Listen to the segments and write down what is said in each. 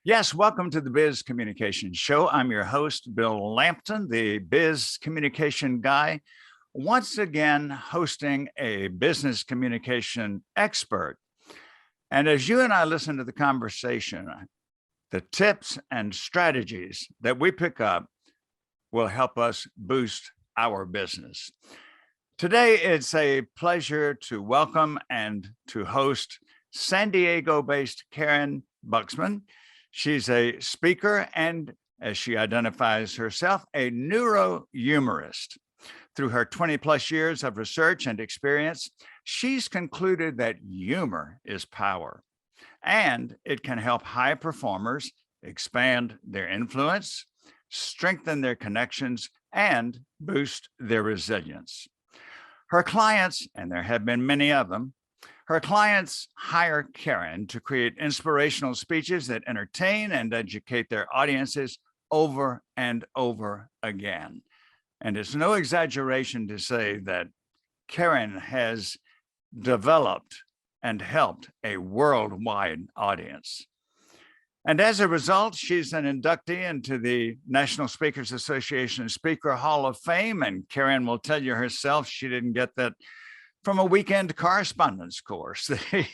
Yes, welcome to the Biz Communication Show. I'm your host, Bill Lampton, the Biz Communication guy, once again hosting a business communication expert. And as you and I listen to the conversation, the tips and strategies that we pick up will help us boost our business. Today, it's a pleasure to welcome and to host San Diego-based Karyn Buxman. She's a speaker and, as she identifies herself, a neurohumorist. Through her 20 plus years of research and experience, she's concluded that humor is power, and it can help high performers expand their influence, strengthen their connections, and boost their resilience. Her clients, and there have been many of them, her clients hire Karyn to create inspirational speeches that entertain and educate their audiences over and over again. And it's no exaggeration to say that Karyn has developed and helped a worldwide audience. And as a result, she's an inductee into the National Speakers Association Speaker Hall of Fame. And Karyn will tell you herself she didn't get that from a weekend correspondence course. The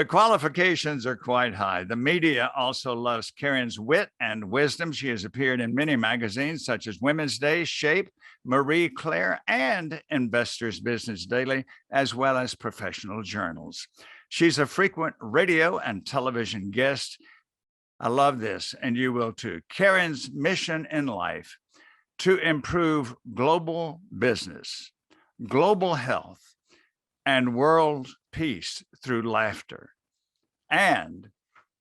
qualifications are quite high. The media also loves Karyn's wit and wisdom. She has appeared in many magazines such as Women's Day, Shape, Marie Claire, and Investors Business Daily, as well as professional journals. She's a frequent radio and television guest. I love this, and you will too. Karyn's mission in life: to improve global business, global health, and world peace through laughter, and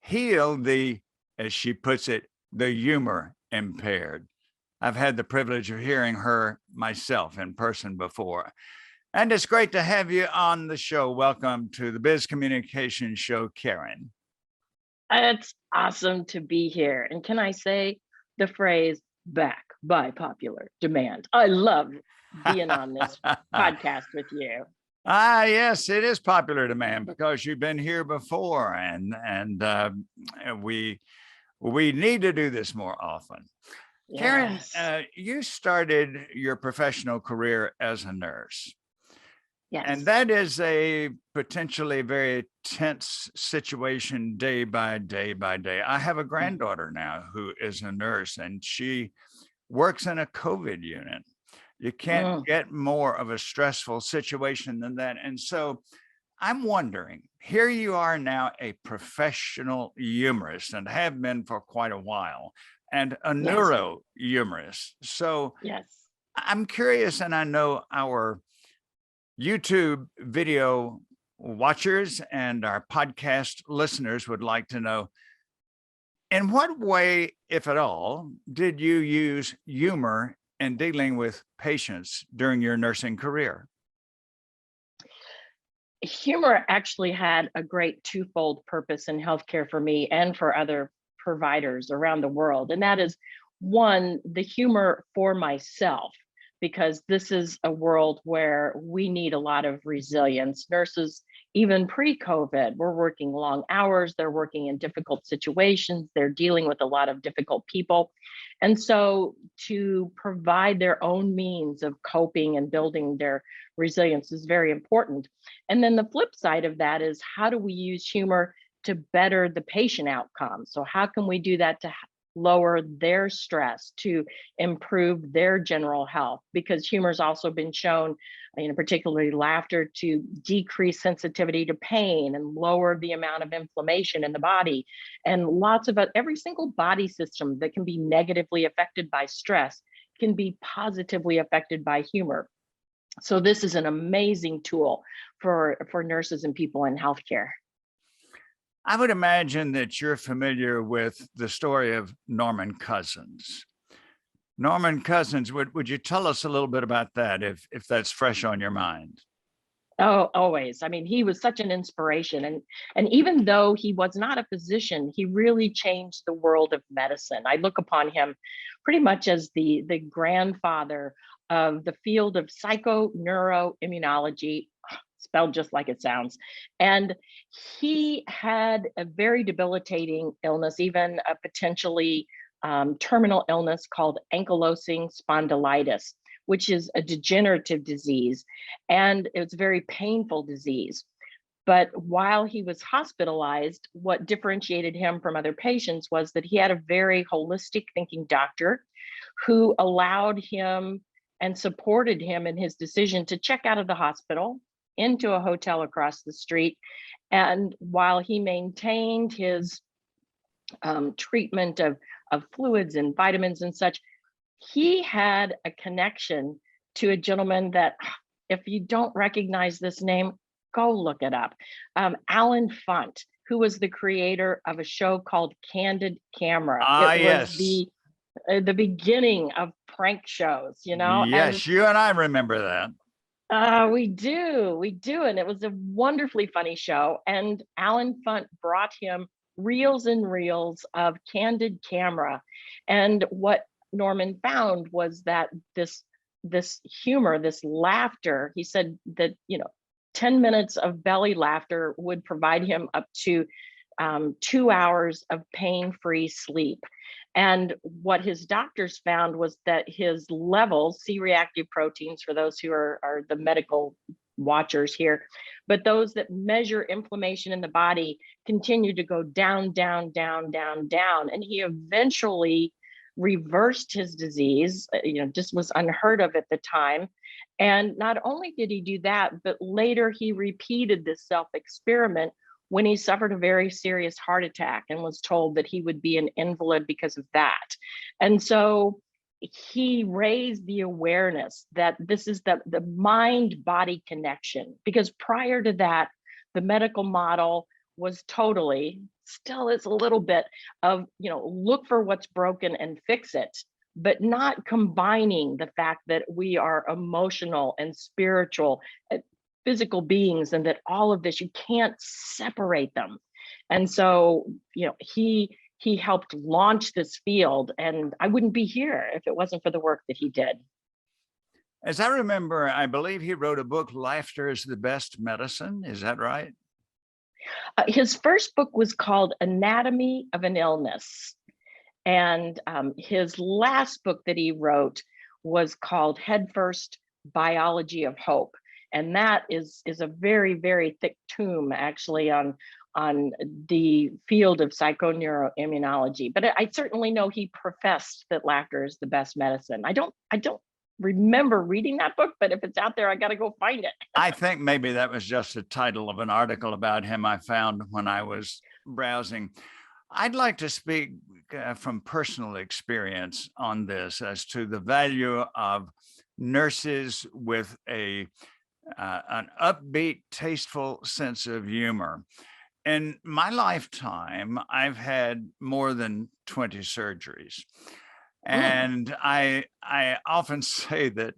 heal the, as she puts it, the humor impaired. I've had the privilege of hearing her myself in person before. And it's great to have you on the show. Welcome to the Biz Communication Show, Karyn. It's awesome to be here. And can I say the phrase back by popular demand? I love being on this podcast with you. Yes, it is popular demand because you've been here before, and we need to do this more often. Yes. Karyn, you started your professional career as a nurse. Yes. And that is a potentially very tense situation day by day by day. I have a granddaughter now who is a nurse, and she works in a COVID unit. You can't get more of a stressful situation than that. And so I'm wondering, here you are now, a professional humorist, and have been for quite a while, and a neurohumorist. So yes, I'm curious, and I know our YouTube video watchers and our podcast listeners would like to know, in what way, if at all, did you use humor in dealing with patients during your nursing career? humor actually had a great twofold purpose in healthcare for me and for other providers around the world. And that is, one, the humor for myself, because this is a world where we need a lot of resilience. Nurses, even pre-COVID, were working long hours, they're working in difficult situations, they're dealing with a lot of difficult people. And so to provide their own means of coping and building their resilience is very important. And then the flip side of that is, how do we use humor to better the patient outcome? So how can we do that to lower their stress, to improve their general health? Because humor's also been shown, particularly laughter, to decrease sensitivity to pain and lower the amount of inflammation in the body. And lots of every single body system that can be negatively affected by stress can be positively affected by humor. So this is an amazing tool for nurses and people in healthcare. I would imagine that you're familiar with the story of Norman Cousins. Norman Cousins, would you tell us a little bit about that, if that's fresh on your mind? Oh, always. He was such an inspiration. And even though he was not a physician, he really changed the world of medicine. I look upon him pretty much as the grandfather of the field of psychoneuroimmunology, spelled just like it sounds. And he had a very debilitating illness, even a potentially terminal illness called ankylosing spondylitis, which is a degenerative disease. And it's a very painful disease. But while he was hospitalized, what differentiated him from other patients was that he had a very holistic thinking doctor who allowed him and supported him in his decision to check out of the hospital into a hotel across the street. And while he maintained his treatment of fluids and vitamins and such, he had a connection to a gentleman that, if you don't recognize this name, go look it up. Alan Funt, who was the creator of a show called Candid Camera. It was Yes. the beginning of prank shows, you know? Yes, you and I remember that. We do. And it was a wonderfully funny show. And Alan Funt brought him reels and reels of Candid Camera. And what Norman found was that this humor, this laughter, he said that, 10 minutes of belly laughter would provide him up to 2 hours of pain-free sleep. And what his doctors found was that his levels, C-reactive proteins, for those who are the medical watchers here, but those that measure inflammation in the body, continued to go down, down, down, down, down. And he eventually reversed his disease, just was unheard of at the time. And not only did he do that, but later he repeated this self-experiment when he suffered a very serious heart attack and was told that he would be an invalid because of that. And so he raised the awareness that this is the mind-body connection, because prior to that, the medical model was totally, still is a little bit of, look for what's broken and fix it, but not combining the fact that we are emotional and spiritual, physical beings, and that all of this, you can't separate them. And so, he helped launch this field, and I wouldn't be here if it wasn't for the work that he did. As I remember, I believe he wrote a book, Laughter is the Best Medicine. Is that right? His first book was called Anatomy of an Illness. And his last book that he wrote was called Headfirst: Biology of Hope. And that is a very, very thick tome, actually, on the field of psychoneuroimmunology. But I certainly know he professed that laughter is the best medicine. I don't remember reading that book, but if it's out there, I got to go find it. I think maybe that was just the title of an article about him I found when I was browsing. I'd like to speak from personal experience on this as to the value of nurses with an upbeat, tasteful sense of humor. In my lifetime, I've had more than 20 surgeries. And I often say that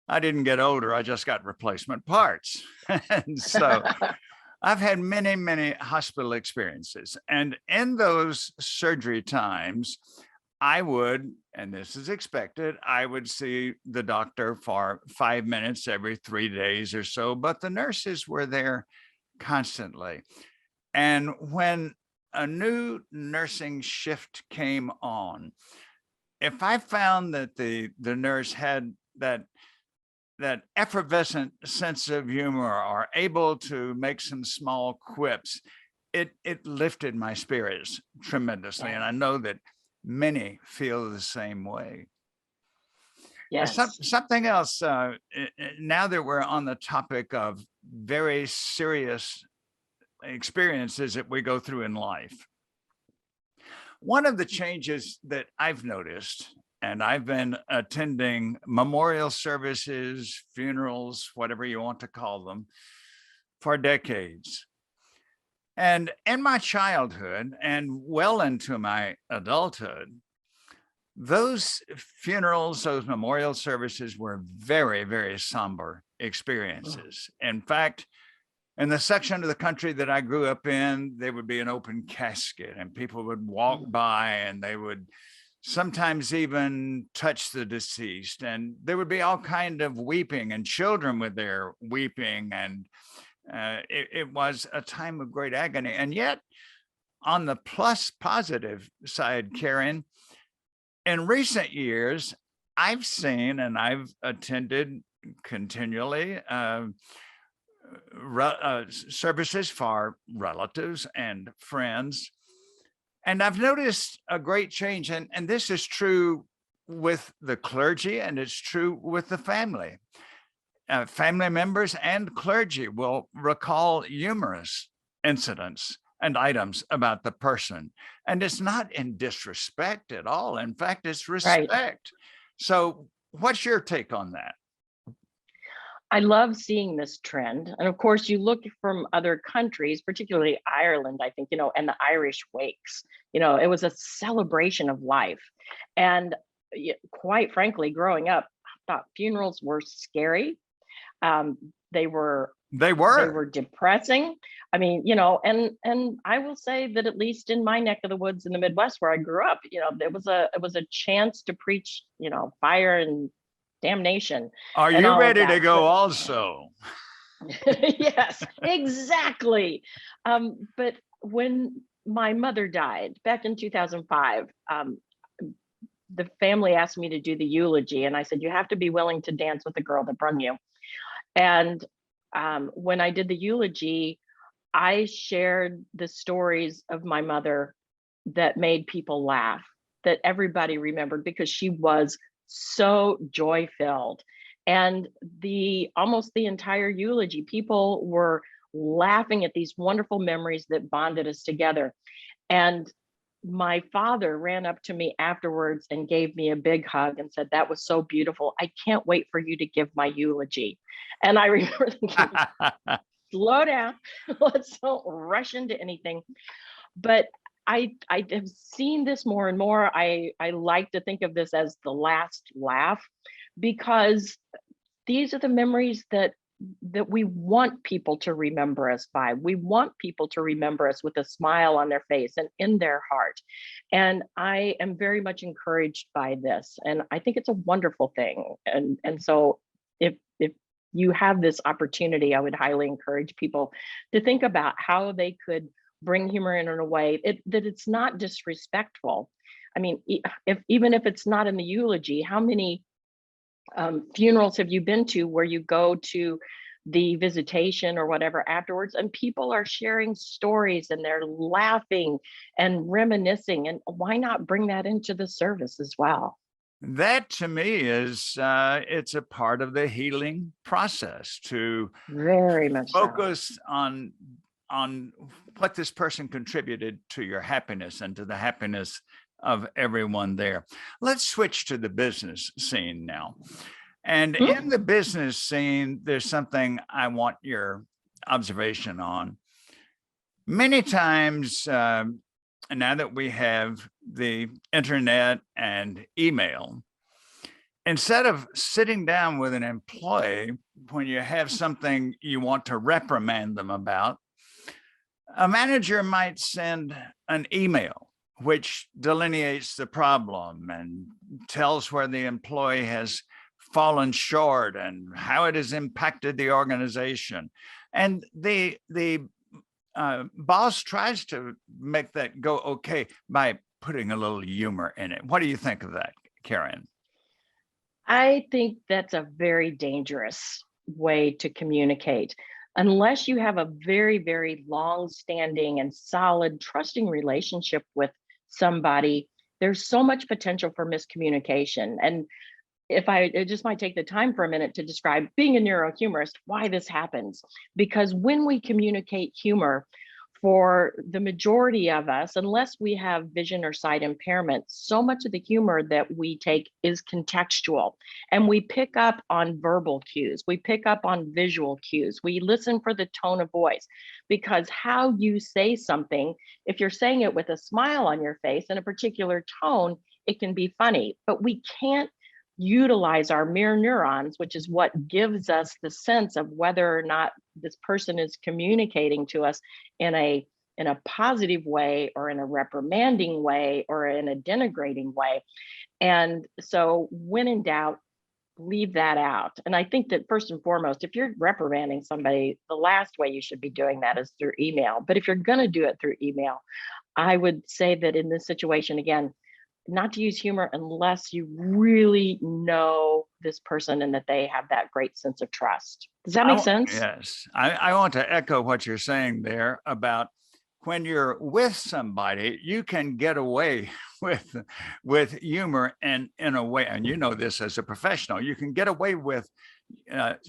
I didn't get older, I just got replacement parts. And so I've had many, many hospital experiences. And in those surgery times, I would, and this is expected, I would see the doctor for 5 minutes every 3 days or so, but the nurses were there constantly. And when a new nursing shift came on, if I found that the nurse had that effervescent sense of humor or able to make some small quips, it lifted my spirits tremendously. And I know that many feel the same way. Yes. Something else, now that we're on the topic of very serious experiences that we go through in life, one of the changes that I've noticed, and I've been attending memorial services, funerals, whatever you want to call them, for decades. And in my childhood and well into my adulthood, those funerals, those memorial services were very, very somber experiences. In fact, in the section of the country that I grew up in, there would be an open casket and people would walk by and they would sometimes even touch the deceased. And there would be all kind of weeping, and children with their weeping. And it was a time of great agony. And yet, on the plus positive side, Karyn, in recent years, I've seen and I've attended continually services for relatives and friends. And I've noticed a great change. And this is true with the clergy, and it's true with the family. Family members and clergy will recall humorous incidents and items about the person. And it's not in disrespect at all. In fact, it's Right. respect. So, what's your take on that? I love seeing this trend. And of course, you look from other countries, particularly Ireland, I think, and the Irish wakes, it was a celebration of life. And quite frankly, growing up, I thought funerals were scary. They were They they were. were depressing. I mean, and I will say that at least in my neck of the woods in the Midwest where I grew up, it was a chance to preach, fire and damnation Are and you all of ready to that. go also? Yes, exactly. But when my mother died back in 2005, the family asked me to do the eulogy, and I said, "You have to be willing to dance with the girl that brung you." And when I did the eulogy, I shared the stories of my mother that made people laugh, that everybody remembered because she was so joy filled. And the almost the entire eulogy, people were laughing at these wonderful memories that bonded us together. And my father ran up to me afterwards and gave me a big hug and said, "That was so beautiful. I can't wait for you to give my eulogy." And I remember thinking, slow down, let's don't rush into anything. But I have seen this more and more. I like to think of this as the last laugh, because these are the memories that we want people to remember us by. We want people to remember us with a smile on their face and in their heart. And I am very much encouraged by this. And I think it's a wonderful thing. And so if you have this opportunity, I would highly encourage people to think about how they could bring humor in a way that it's not disrespectful. I mean, even if it's not in the eulogy, how many funerals have you been to where you go to the visitation or whatever afterwards and people are sharing stories and they're laughing and reminiscing? And why not bring that into the service as well? That to me is it's a part of the healing process to Very much so. focus on what this person contributed to your happiness and to the happiness of everyone there. Let's switch to the business scene now. And Hmm? in the business scene, there's something I want your observation on. Many times, now that we have the internet and email, instead of sitting down with an employee when you have something you want to reprimand them about, a manager might send an email which delineates the problem and tells where the employee has fallen short and how it has impacted the organization. And the boss tries to make that go okay by putting a little humor in it. What do you think of that, Karyn? I think that's a very dangerous way to communicate. Unless you have a very, very long standing and solid trusting relationship with somebody, there's so much potential for miscommunication. And if I just might take the time for a minute to describe being a neurohumorist, why this happens. Because when we communicate humor, for the majority of us, unless we have vision or sight impairment, so much of the humor that we take is contextual. And we pick up on verbal cues, we pick up on visual cues, we listen for the tone of voice, because how you say something, if you're saying it with a smile on your face in a particular tone, it can be funny, but we can't utilize our mirror neurons, which is what gives us the sense of whether or not this person is communicating to us in a in a positive way or in a reprimanding way or in a denigrating way. And so when in doubt, leave that out. And I think that first and foremost, if you're reprimanding somebody, the last way you should be doing that is through email. But if you're going to do it through email, I would say that in this situation, again, not to use humor unless you really know this person and that they have that great sense of trust. Does that make sense? Yes, I want to echo what you're saying there about when you're with somebody, you can get away with humor and in a way, and you know this as a professional, you can get away with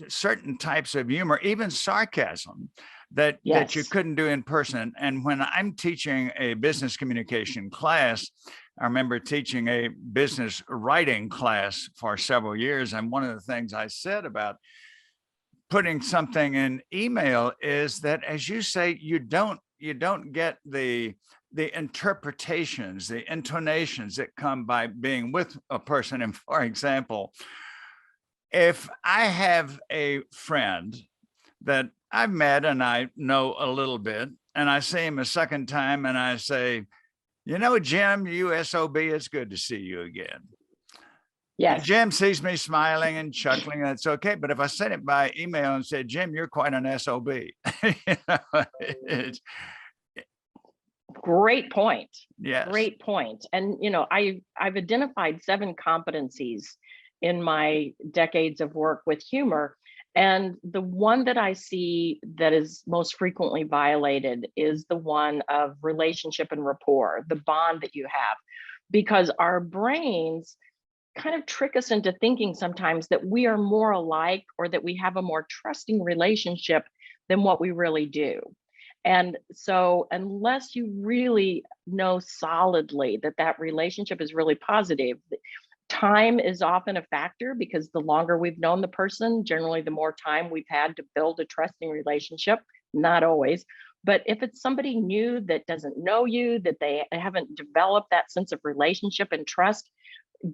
certain types of humor, even sarcasm, that you Yes. couldn't do in person. And when I'm teaching a business communication class, I remember teaching a business writing class for several years, and one of the things I said about putting something in email is that, as you say, you don't get the interpretations, the intonations that come by being with a person. And for example, if I have a friend that I've met and I know a little bit, and I see him a second time and I say, Jim, USOB, it's good to see you again. And Yes. Jim sees me smiling and chuckling, that's okay. But if I sent it by email and said, Jim, you're quite an SOB, it's, Great point. yes. Great point. And I've identified 7 competencies in my decades of work with humor. And the one that I see that is most frequently violated is the one of relationship and rapport, the bond that you have, because our brains kind of trick us into thinking sometimes that we are more alike or that we have a more trusting relationship than what we really do. And so, unless you really know solidly that that relationship is really positive, time is often a factor because the longer we've known the person, generally the more time we've had to build a trusting relationship, not always. But if it's somebody new that doesn't know you, that they haven't developed that sense of relationship and trust,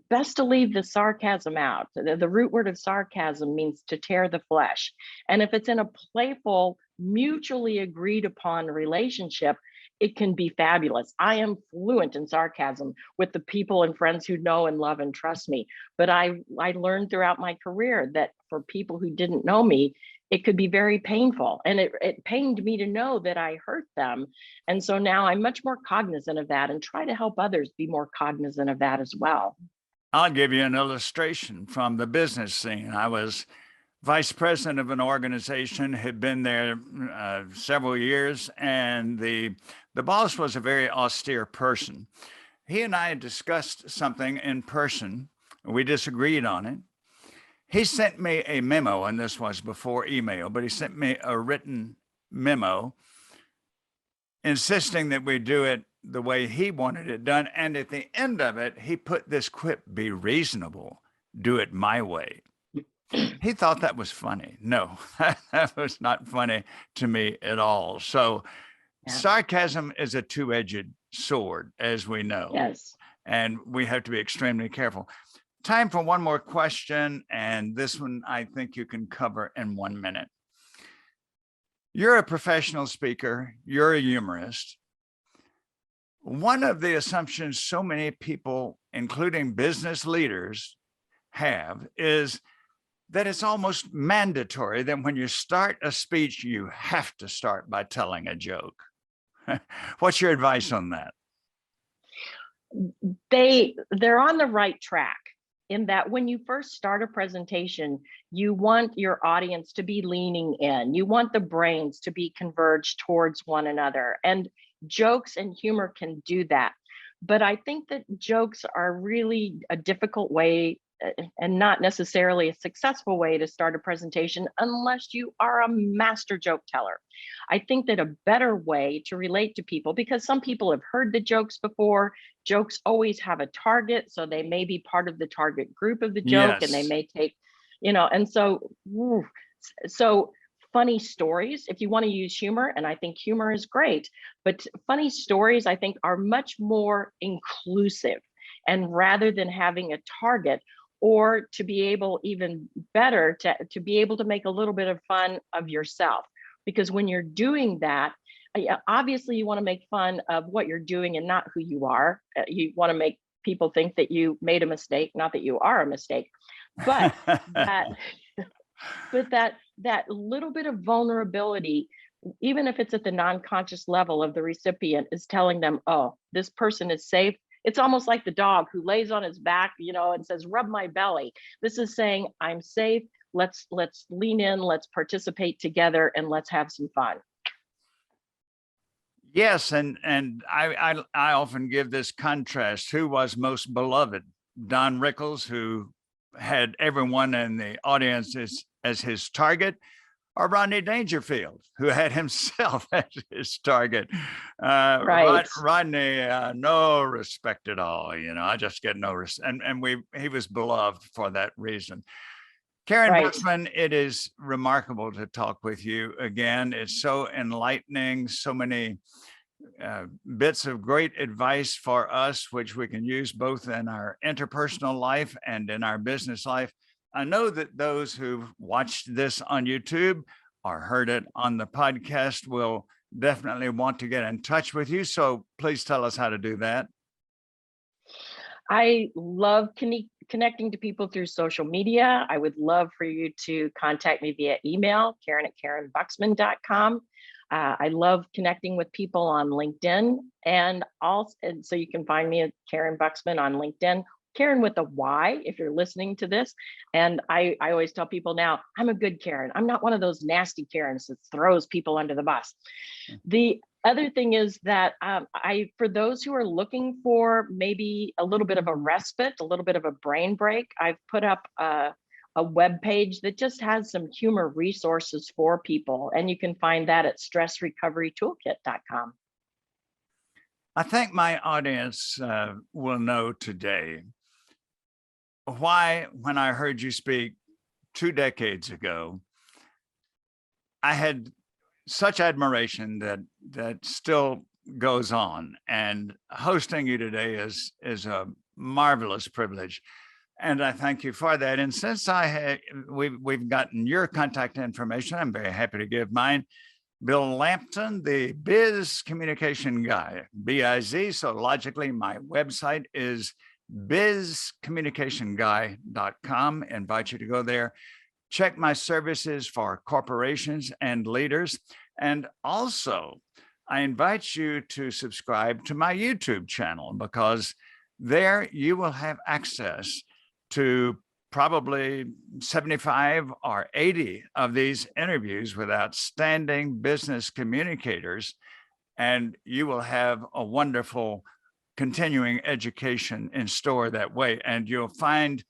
best to leave the sarcasm out. The root word of sarcasm means to tear the flesh. And if it's in a playful, mutually agreed upon relationship, it can be fabulous. I am fluent in sarcasm with the people and friends who know and love and trust me. But I learned throughout my career that for people who didn't know me, it could be very painful. And it pained me to know that I hurt them. And so now I'm much more cognizant of that and try to help others be more cognizant of that as well. I'll give you an illustration from the business scene. I was vice president of an organization, had been there several years, and the boss was a very austere person. He and I had discussed something in person. We disagreed on it. He sent me a memo, and this was before email, but he sent me a written memo insisting that we do it the way he wanted it done. And at the end of it, he put this quip: be reasonable, do it my way. He thought that was funny. No, that was not funny to me at all. So Yeah. sarcasm is a two-edged sword, as we know, Yes. and we have to be extremely careful. Time for one more question, and this one I think you can cover in 1 minute. You're a professional speaker, you're a humorist. One of the assumptions so many people, including business leaders, have is that it's almost mandatory that when you start a speech, you have to start by telling a joke. What's your advice on that? They're on the right track in that when you first start a presentation, you want your audience to be leaning in. You want the brains to be converged towards one another. And jokes and humor can do that. But I think that jokes are really a difficult way and not necessarily a successful way to start a presentation unless you are a master joke teller. I think that a better way to relate to people, because some people have heard the jokes before, jokes always have a target, so they may be part of the target group of the joke and they Yes. may take, and so funny stories, if you want to use humor, and I think humor is great, but funny stories I think are much more inclusive. And rather than having a target, or to be able, even better, to be able to make a little bit of fun of yourself. Because when you're doing that, Yeah, obviously you want to make fun of what you're doing and not who you are. You want to make people think that you made a mistake, not that you are a mistake. But that that little bit of vulnerability, even if it's at the non-conscious level of the recipient, is telling them, oh, this person is safe. It's almost like the dog who lays on his back, and says, rub my belly. This is saying, I'm safe. Let's lean in, let's participate together, and let's have some fun. Yes, and I often give this contrast. Who was most beloved? Don Rickles, who had everyone in the audience as his target, or Rodney Dangerfield, who had himself as his target. Right. Rodney, no respect at all. I just get no respect, and he was beloved for that reason. Karyn Right. Buxman, it is remarkable to talk with you again. It's so enlightening, so many bits of great advice for us, which we can use both in our interpersonal life and in our business life. I know that those who've watched this on YouTube or heard it on the podcast will definitely want to get in touch with you. So please tell us how to do that. I love connecting to people through social media. I would love for you to contact me via email, Karyn@KarynBuxman.com. I love connecting with people on LinkedIn, and so you can find me at Karyn Buxman on LinkedIn. Karyn with a Y, if you're listening to this. And I always tell people now, I'm a good Karyn. I'm not one of those nasty Karyns that throws people under the bus. The other thing is that for those who are looking for maybe a little bit of a respite, a little bit of a brain break, I've put up a web page that just has some humor resources for people. And you can find that at stressrecoverytoolkit.com. I think my audience will know today why, when I heard you speak 2 decades ago, I had such admiration that still goes on. And hosting you today is a marvelous privilege. And I thank you for that. And since we've gotten your contact information, I'm very happy to give mine. Bill Lampton, the Biz Communication Guy, BIZ. So logically, my website is bizcommunicationguy.com. Invite you to go there. Check my services for corporations and leaders. And also, I invite you to subscribe to my YouTube channel, because there you will have access to probably 75 or 80 of these interviews with outstanding business communicators, and you will have a wonderful continuing education in store that way. And you'll find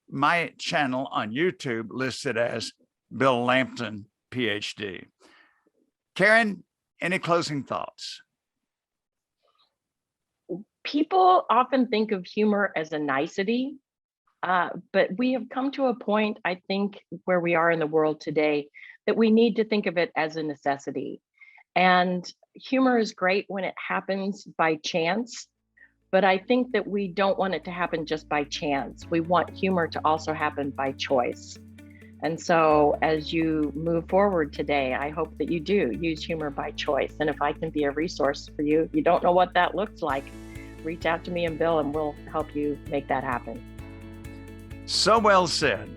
my channel on YouTube listed as Bill Lampton, Ph.D. Karyn, any closing thoughts? People often think of humor as a nicety. But we have come to a point, I think, where we are in the world today, that we need to think of it as a necessity. And humor is great when it happens by chance, but I think that we don't want it to happen just by chance. We want humor to also happen by choice. And so as you move forward today, I hope that you do use humor by choice. And if I can be a resource for you, you don't know what that looks like, reach out to me and Bill, and we'll help you make that happen. So well said.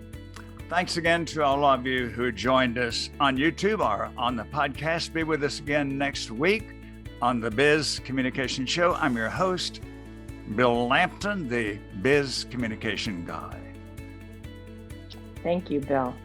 Thanks again to all of you who joined us on YouTube or on the podcast. Be with us again next week on the Biz Communication Show. I'm your host, Bill Lampton, the Biz Communication Guy. Thank you, Bill.